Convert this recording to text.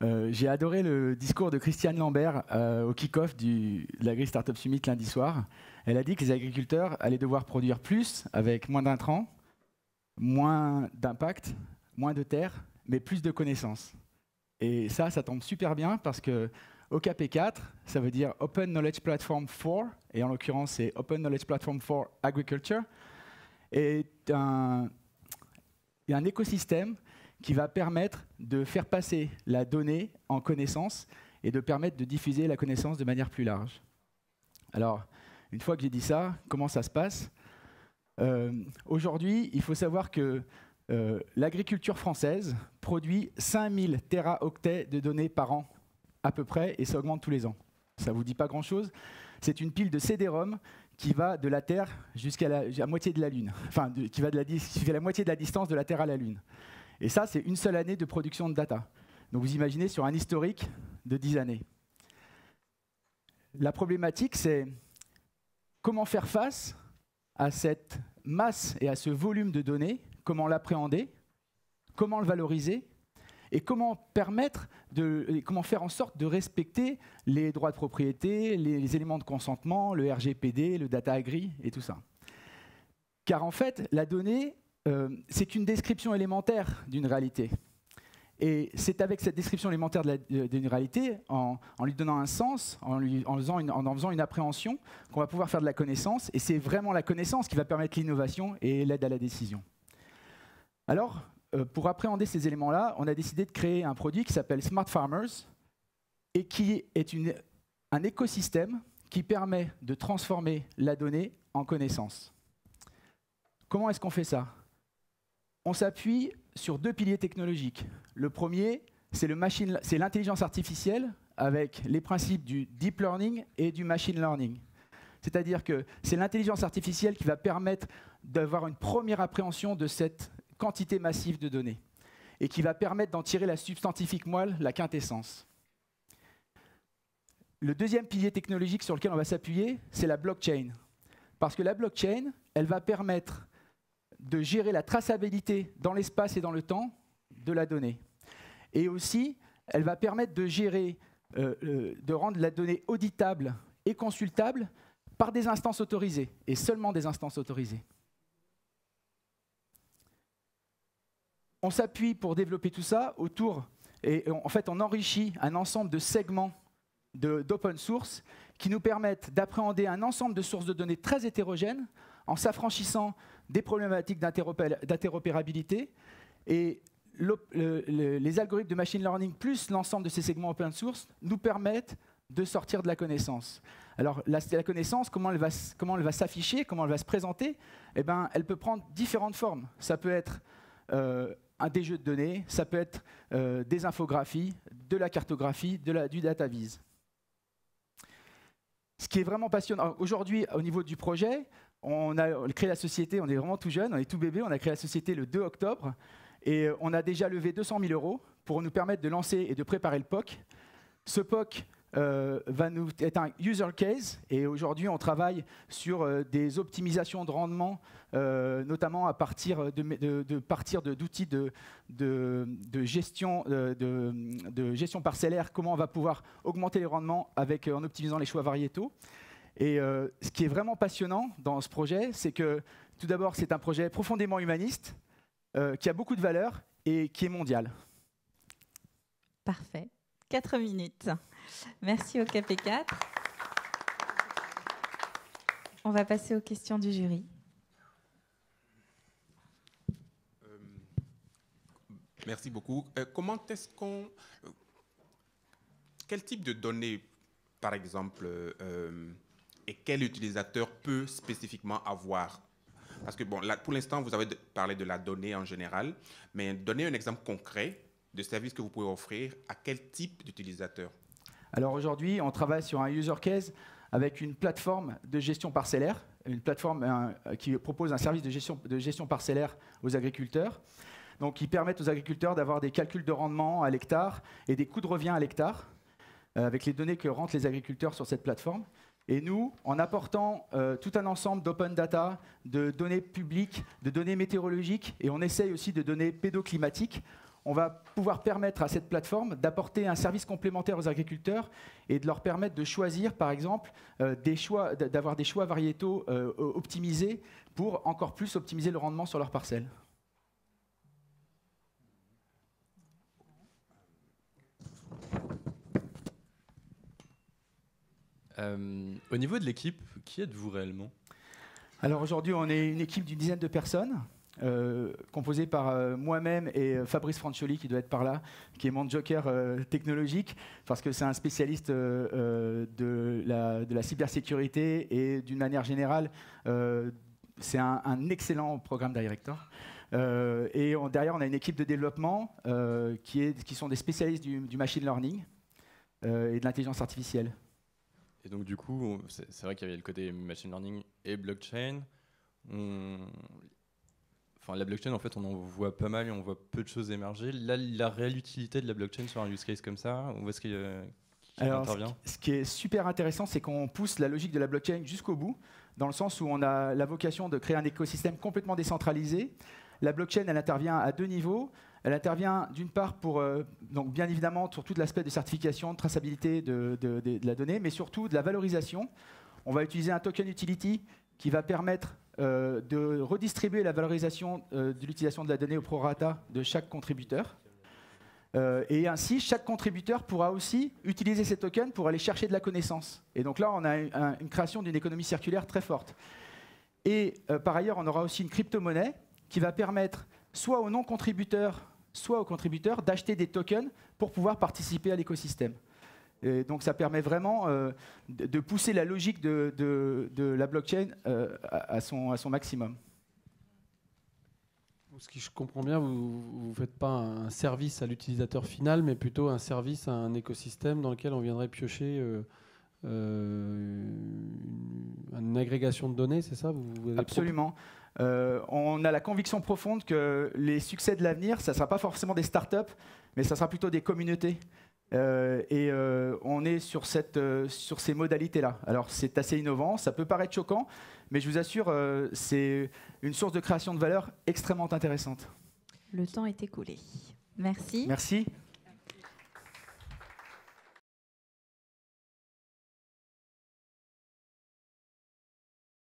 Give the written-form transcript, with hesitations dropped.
J'ai adoré le discours de Christiane Lambert au kick-off de l'Agri Startup Summit lundi soir. Elle a dit que les agriculteurs allaient devoir produire plus avec moins d'intrants, moins d'impact, moins de terre, mais plus de connaissances. Et ça tombe super bien parce que OKP4, ça veut dire Open Knowledge Platform for, et en l'occurrence c'est Open Knowledge Platform for Agriculture, est un écosystème qui va permettre de faire passer la donnée en connaissance et de permettre de diffuser la connaissance de manière plus large. Alors, une fois que j'ai dit ça, comment ça se passe ? Aujourd'hui, il faut savoir que l'agriculture française produit 5000 téraoctets de données par an, à peu près, et ça augmente tous les ans. Ça ne vous dit pas grand-chose. C'est une pile de CD-ROM qui va de la Terre jusqu'à la moitié de la Lune, enfin, qui fait la moitié de la distance de la Terre à la Lune. Et ça, c'est une seule année de production de data. Donc vous imaginez sur un historique de 10 années. La problématique, c'est comment faire face à cette masse et à ce volume de données, comment l'appréhender, comment le valoriser, et comment faire en sorte de respecter les droits de propriété, les éléments de consentement, le RGPD, le data agri et tout ça. Car en fait, la donnée, c'est qu'une description élémentaire d'une réalité. Et c'est avec cette description élémentaire d'une réalité, en lui donnant un sens, en faisant une appréhension, qu'on va pouvoir faire de la connaissance. Et c'est vraiment la connaissance qui va permettre l'innovation et l'aide à la décision. Alors, pour appréhender ces éléments-là, on a décidé de créer un produit qui s'appelle Smart Farmers et qui est un écosystème qui permet de transformer la donnée en connaissance. Comment est-ce qu'on fait ça ? On s'appuie sur 2 piliers technologiques. Le premier, c'est l'intelligence artificielle avec les principes du deep learning et du machine learning. C'est-à-dire que c'est l'intelligence artificielle qui va permettre d'avoir une première appréhension de cette quantité massive de données et qui va permettre d'en tirer la substantifique moelle, la quintessence. Le deuxième pilier technologique sur lequel on va s'appuyer, c'est la blockchain. Parce que la blockchain, elle va permettre de gérer la traçabilité dans l'espace et dans le temps de la donnée. Et aussi, elle va permettre de gérer, de rendre la donnée auditable et consultable par des instances autorisées, et seulement des instances autorisées. On s'appuie pour développer tout ça autour, et en fait on enrichit un ensemble de segments d'open source qui nous permettent d'appréhender un ensemble de sources de données très hétérogènes en s'affranchissant des problématiques d'interopérabilité. Et les algorithmes de machine learning plus l'ensemble de ces segments open source nous permettent de sortir de la connaissance. Alors la connaissance, comment elle va s'afficher, comment elle va se présenter, eh ben, elle peut prendre différentes formes. Ça peut être des jeux de données, ça peut être des infographies, de la cartographie, du data viz. Ce qui est vraiment passionnant, aujourd'hui au niveau du projet, on a créé la société, on est vraiment tout jeune, on est tout bébé, on a créé la société le 2 octobre et on a déjà levé 200 000 € pour nous permettre de lancer et de préparer le POC. Ce POC va nous être un user case et aujourd'hui on travaille sur des optimisations de rendement, notamment à partir d'outils de gestion parcellaire, comment on va pouvoir augmenter les rendements en optimisant les choix variétaux. Et ce qui est vraiment passionnant dans ce projet, c'est que tout d'abord c'est un projet profondément humaniste, qui a beaucoup de valeur et qui est mondial. Parfait. 4 minutes. Merci au KP4. On va passer aux questions du jury. Merci beaucoup. Quel type de données, par exemple, et quel utilisateur peut spécifiquement avoir? Parce que bon, là, pour l'instant, vous avez parlé de la donnée en général, mais donnez un exemple concret de service que vous pouvez offrir à quel type d'utilisateur? Alors aujourd'hui, on travaille sur un user case avec une plateforme de gestion parcellaire, une plateforme qui propose un service de gestion parcellaire aux agriculteurs. Donc, qui permettent aux agriculteurs d'avoir des calculs de rendement à l'hectare et des coûts de revient à l'hectare, avec les données que rentrent les agriculteurs sur cette plateforme. Et nous, en apportant tout un ensemble d'open data, de données publiques, de données météorologiques, et on essaye aussi de données pédoclimatiques, on va pouvoir permettre à cette plateforme d'apporter un service complémentaire aux agriculteurs et de leur permettre de choisir, par exemple, d'avoir des choix variétaux optimisés pour encore plus optimiser le rendement sur leurs parcelles. Au niveau de l'équipe, qui êtes-vous réellement? Alors aujourd'hui, on est une équipe d'une dizaine de personnes, composée par moi-même et Fabrice Franchioli, qui doit être par là, qui est mon joker technologique, parce que c'est un spécialiste de la cybersécurité et d'une manière générale, c'est un excellent programme director. Et derrière, on a une équipe de développement qui sont des spécialistes du machine learning et de l'intelligence artificielle. Et donc du coup, c'est vrai qu'il y avait le côté machine learning et blockchain. Enfin, la blockchain, en fait, on en voit pas mal et on voit peu de choses émerger. Là, la réelle utilité de la blockchain sur un use case comme ça, où est-ce qu'il intervient? Ce qui est super intéressant, c'est qu'on pousse la logique de la blockchain jusqu'au bout, dans le sens où on a la vocation de créer un écosystème complètement décentralisé. La blockchain, elle intervient à deux niveaux. Elle intervient d'une part pour, donc bien évidemment, sur tout l'aspect de certification, de traçabilité de la donnée, mais surtout de la valorisation. On va utiliser un token utility qui va permettre de redistribuer la valorisation de l'utilisation de la donnée au prorata de chaque contributeur. Et ainsi, chaque contributeur pourra aussi utiliser ces tokens pour aller chercher de la connaissance. Et donc là, on a une création d'une économie circulaire très forte. Et par ailleurs, on aura aussi une crypto-monnaie qui va permettre soit aux non-contributeurs, soit aux contributeurs d'acheter des tokens pour pouvoir participer à l'écosystème. Et donc ça permet vraiment de pousser la logique de la blockchain à son maximum. Ce qui je comprends bien, vous ne faites pas un service à l'utilisateur final, mais plutôt un service à un écosystème dans lequel on viendrait piocher une agrégation de données, c'est ça? Absolument. On a la conviction profonde que les succès de l'avenir, ça ne sera pas forcément des startups, mais ça sera plutôt des communautés. On est sur ces modalités-là. Alors c'est assez innovant, ça peut paraître choquant, mais je vous assure, c'est une source de création de valeur extrêmement intéressante. Le temps est écoulé. Merci. Merci.